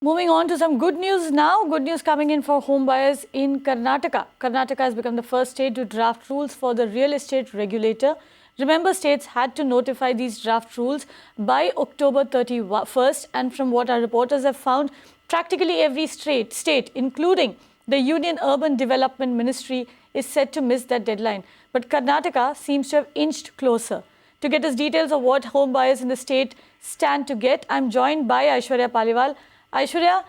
Moving on to some good news now. Good news coming in for home buyers in Karnataka. Karnataka has become the first state to draft rules for the real estate regulator. Remember, states had to notify these draft rules by October 31st. And from what our reporters have found, practically every state, including the Union Urban Development Ministry, is set to miss that deadline. But Karnataka seems to have inched closer. To get us details of what home buyers in the state stand to get, I'm joined by Aishwarya Paliwal. Aishwarya,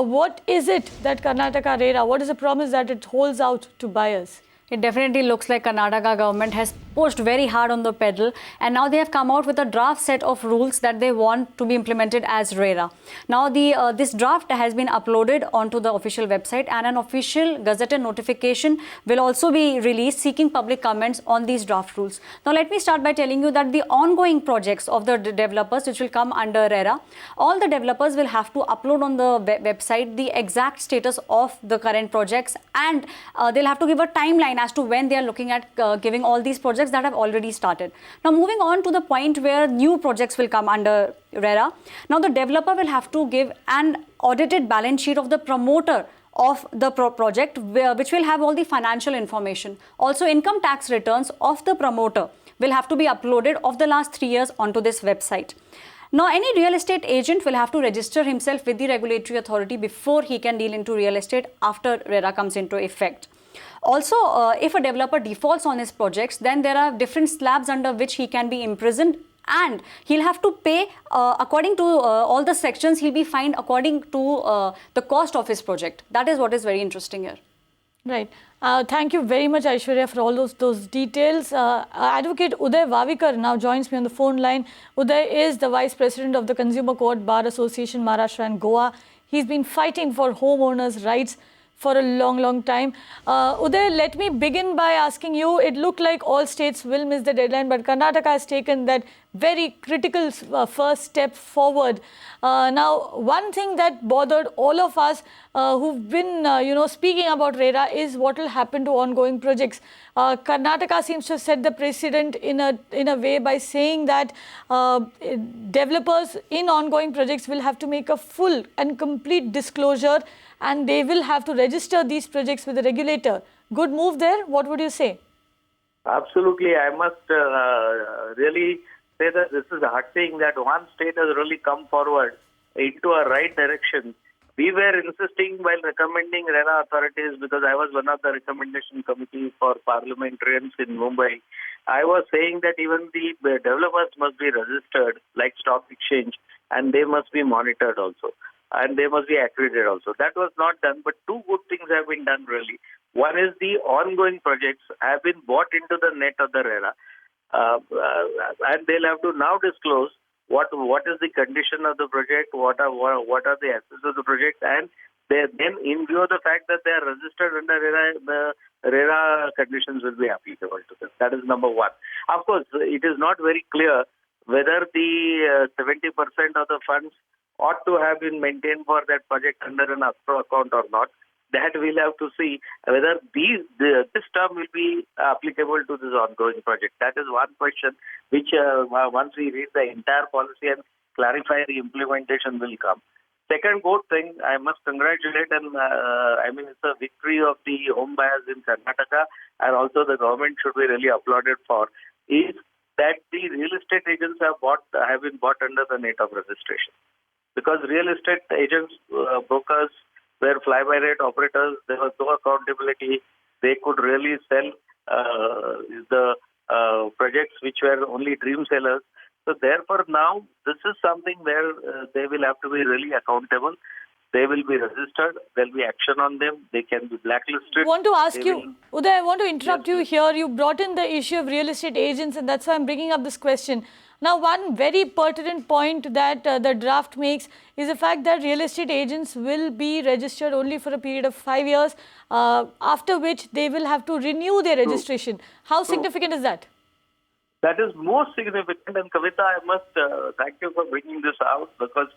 what is it that Karnataka RERA, what is the promise that it holds out to buyers? It definitely looks like Karnataka government has pushed very hard on the pedal, and now they have come out with a draft set of rules that they want to be implemented as RERA. Now this draft has been uploaded onto the official website, and an official gazetted notification will also be released seeking public comments on these draft rules. Now let me start by telling you that the ongoing projects of the developers which will come under RERA, all the developers will have to upload on the website the exact status of the current projects, and they'll have to give a timeline as to when they are looking at giving all these projects that have already started. Now moving on to the point where new projects will come under RERA. Now the developer will have to give an audited balance sheet of the promoter of the project, which will have all the financial information. Also, income tax returns of the promoter will have to be uploaded of the last 3 years onto this website. Now, any real estate agent will have to register himself with the regulatory authority before he can deal into real estate after RERA comes into effect. Also, if a developer defaults on his projects, then there are different slabs under which he can be imprisoned, and he'll have to pay according to all the sections. He'll be fined according to the cost of his project. That is what is very interesting here. Right. Thank you very much, Aishwarya, for all those details. Advocate Uday Vavikar now joins me on the phone line. Uday is the Vice President of the Consumer Court Bar Association, Maharashtra and Goa. He's been fighting for homeowners' rights for a long time. Uday, let me begin by asking you, it looked like all states will miss the deadline, but Karnataka has taken that very critical first step forward. Now, one thing that bothered all of us who've been, speaking about RERA is what will happen to ongoing projects. Karnataka seems to have set the precedent in a way by saying that developers in ongoing projects will have to make a full and complete disclosure, and they will have to register these projects with the regulator. Good move there. What would you say? Absolutely. I must really say that this is heartening that one state has really come forward into a right direction. We were insisting while recommending RERA authorities, because I was one of the recommendation committee for parliamentarians in Mumbai. I was saying that even the developers must be registered like stock exchange, and they must be monitored also, and they must be accredited also. That was not done, but two good things have been done really. One is the ongoing projects have been brought into the net of the RERA, and they'll have to now disclose what is the condition of the project, what are the assets of the project, and then in view of the fact that they are registered under RERA, the RERA conditions will be applicable to them. That is number one. Of course, it is not very clear whether the 70% of the funds ought to have been maintained for that project under an escrow account or not. That we'll have to see whether this term will be applicable to this ongoing project. That is one question which once we read the entire policy and clarify the implementation will come. Second good thing, I must congratulate, and it's a victory of the home buyers in Karnataka, and also the government should be really applauded for, is that the real estate agents have been bought under the net of registration. Because real estate agents, brokers, were fly-by-rate operators, there was no accountability. They could really sell the projects which were only dream sellers. So therefore now, this is something where they will have to be really accountable. They will be registered. There will be action on them. They can be blacklisted. I want to ask you, Uday, I want to interrupt you here. You brought in the issue of real estate agents, and that's why I'm bringing up this question. Now, one very pertinent point that the draft makes is the fact that real estate agents will be registered only for a period of 5 years, after which they will have to renew their registration. How significant is that? That is most significant, and Kavita, I must thank you for bringing this out, because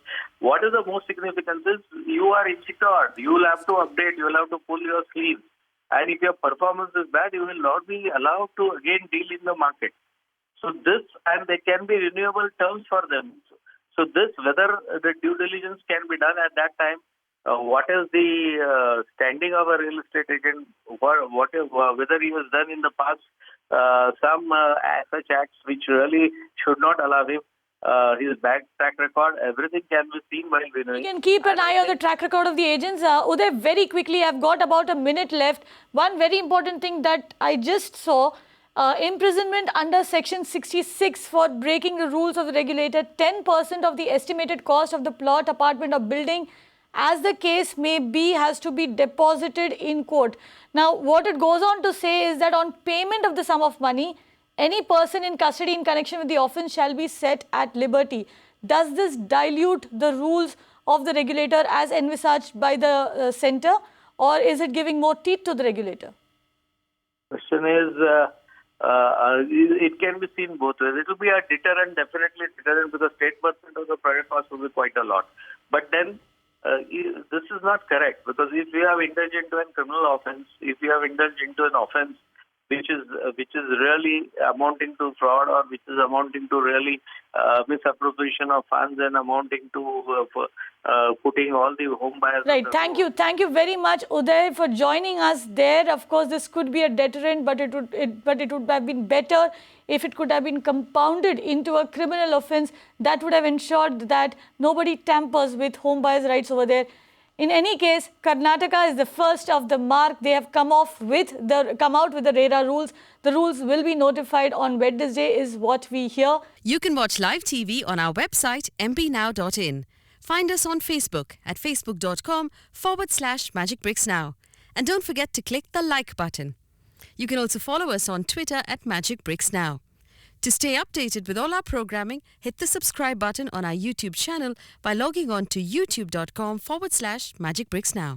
what is the most significant is you are insecure. You will have to update, you will have to pull your sleeves, and if your performance is bad, you will not be allowed to again deal in the market. So this, and there can be renewable terms for them. So this, whether the due diligence can be done at that time, what is the standing of a real estate agent, whether he has done in the past some such acts which really should not allow him, his bad track record, everything can be seen while renewing. We can keep an eye on the track record of the agents. Uday, very quickly, I've got about a minute left. One very important thing that I just saw, imprisonment under Section 66 for breaking the rules of the regulator, 10% of the estimated cost of the plot, apartment or building, as the case may be, has to be deposited in court. Now, what it goes on to say is that on payment of the sum of money, any person in custody in connection with the offence shall be set at liberty. Does this dilute the rules of the regulator as envisaged by the centre, or is it giving more teeth to the regulator? Question is, it can be seen both ways. It will be a deterrent, definitely deterrent, because 8% of the project cost will be quite a lot. But then, this is not correct, because if you have indulged into a criminal offence, if you have indulged into an offence which is really amounting to fraud, or which is amounting to really misappropriation of funds and amounting to putting all the home buyers. Right. Thank you very much, Uday, for joining us there. Of course, this could be a deterrent, but it would have been better if it could have been compounded into a criminal offence. That would have ensured that nobody tampers with home buyers' rights over there. In any case, Karnataka is the first of the mark. They have come out with the RERA rules. The rules will be notified on Wednesday, is what we hear. You can watch live TV on our website mpnow.in. Find us on Facebook at facebook.com/magicbricksnow. And don't forget to click the like button. You can also follow us on Twitter at magicbricksnow. To stay updated with all our programming, hit the subscribe button on our YouTube channel by logging on to youtube.com/magicbricksnow.